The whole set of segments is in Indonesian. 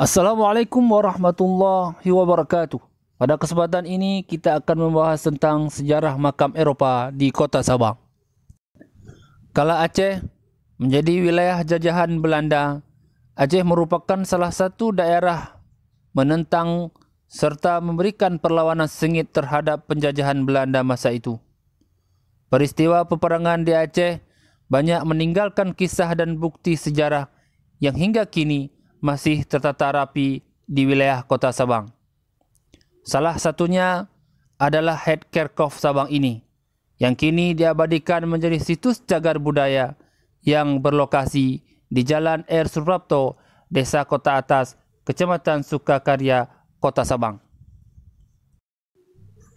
Assalamualaikum warahmatullahi wabarakatuh. Pada kesempatan ini kita akan membahas tentang sejarah makam Eropa di kota Sabang. Kala Aceh menjadi wilayah jajahan Belanda, Aceh merupakan salah satu daerah menentang serta memberikan perlawanan sengit terhadap penjajahan Belanda masa itu. Peristiwa peperangan di Aceh banyak meninggalkan kisah dan bukti sejarah yang hingga kini masih tertata rapi di wilayah kota Sabang. Salah satunya adalah Het Kerkhof Sabang ini, yang kini diabadikan menjadi situs cagar budaya yang berlokasi di Jalan R. Suprapto, Desa Kota Atas, Kecamatan Sukakarya, Kota Sabang.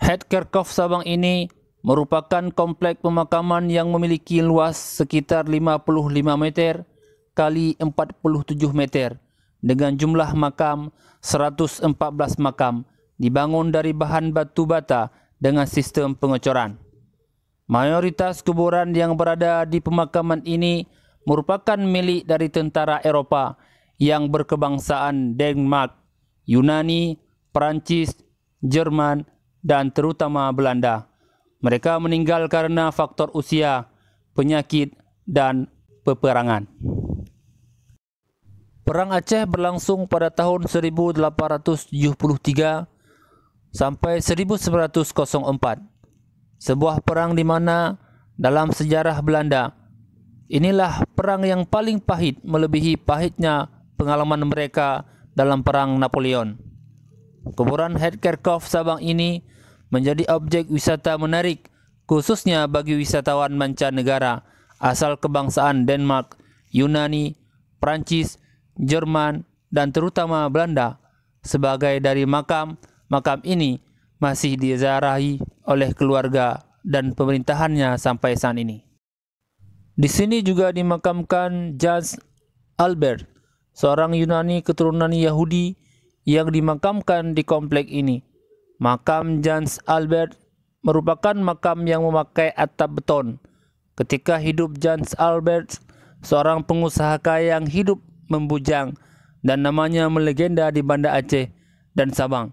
Het Kerkhof Sabang ini merupakan komplek pemakaman yang memiliki luas sekitar 55 meter kali 47 meter dengan jumlah makam 114 makam, dibangun dari bahan batu bata dengan sistem pengecoran. Mayoritas kuburan yang berada di pemakaman ini merupakan milik dari tentara Eropa yang berkebangsaan Denmark, Yunani, Perancis, Jerman, dan terutama Belanda. Mereka meninggal karena faktor usia, penyakit, dan peperangan. Perang Aceh berlangsung pada tahun 1873 sampai 1904. Sebuah perang di mana dalam sejarah Belanda, inilah perang yang paling pahit melebihi pahitnya pengalaman mereka dalam perang Napoleon. Kuburan Het Kerkhof Sabang ini menjadi objek wisata menarik khususnya bagi wisatawan mancanegara asal kebangsaan Denmark, Yunani, Perancis, Jerman, dan terutama Belanda. Sebagai dari makam ini masih diziarahi oleh keluarga dan pemerintahannya sampai saat ini. Di sini juga dimakamkan Jan Albert, seorang Yunani keturunan Yahudi yang dimakamkan di komplek ini. Makam Jan Albert merupakan makam yang memakai atap beton. Ketika hidup Jan Albert, seorang pengusaha kaya yang hidup membujang dan namanya melegenda di Banda Aceh dan Sabang.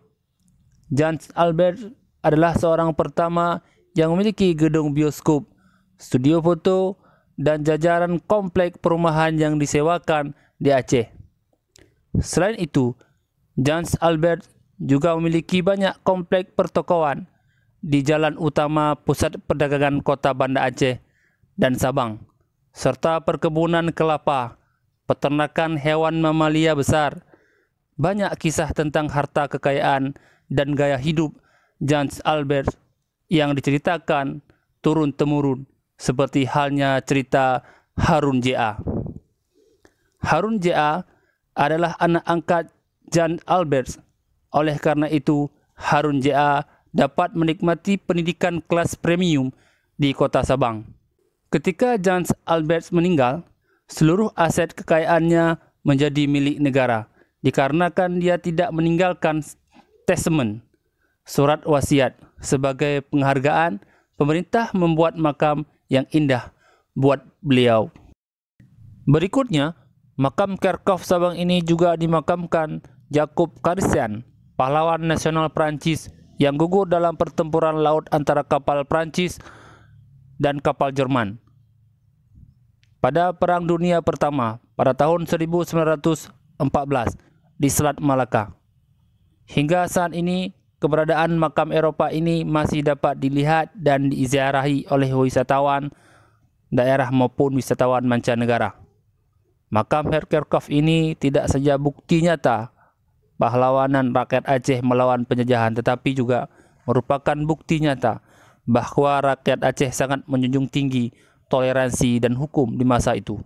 Jan Albert adalah seorang pertama yang memiliki gedung bioskop, studio foto, dan jajaran komplek perumahan yang disewakan di Aceh. Selain itu, Jan Albert juga memiliki banyak komplek pertokoan di jalan utama pusat perdagangan kota Banda Aceh dan Sabang, serta perkebunan kelapa, peternakan hewan mamalia besar. Banyak kisah tentang harta kekayaan dan gaya hidup Jan Albert yang diceritakan turun-temurun, seperti halnya cerita Harun J.A. Harun J.A. adalah anak angkat Jan Albert. Oleh karena itu, Harun J.A. dapat menikmati pendidikan kelas premium di kota Sabang. Ketika Jan Albert meninggal, seluruh aset kekayaannya menjadi milik negara, dikarenakan dia tidak meninggalkan testament, surat wasiat. Sebagai penghargaan, pemerintah membuat makam yang indah buat beliau. Berikutnya, makam Kerkhof Sabang ini juga dimakamkan Jacob Cartier, pahlawan nasional Prancis yang gugur dalam pertempuran laut antara kapal Prancis dan kapal Jerman pada Perang Dunia Pertama pada tahun 1914 di Selat Malaka. Hingga saat ini, keberadaan makam Eropa ini masih dapat dilihat dan diziarahi oleh wisatawan daerah maupun wisatawan mancanegara. Makam Het Kerkhof ini tidak saja bukti nyata pahlawanan rakyat Aceh melawan penjajahan, tetapi juga merupakan bukti nyata bahwa rakyat Aceh sangat menjunjung tinggi toleransi dan hukum di masa itu.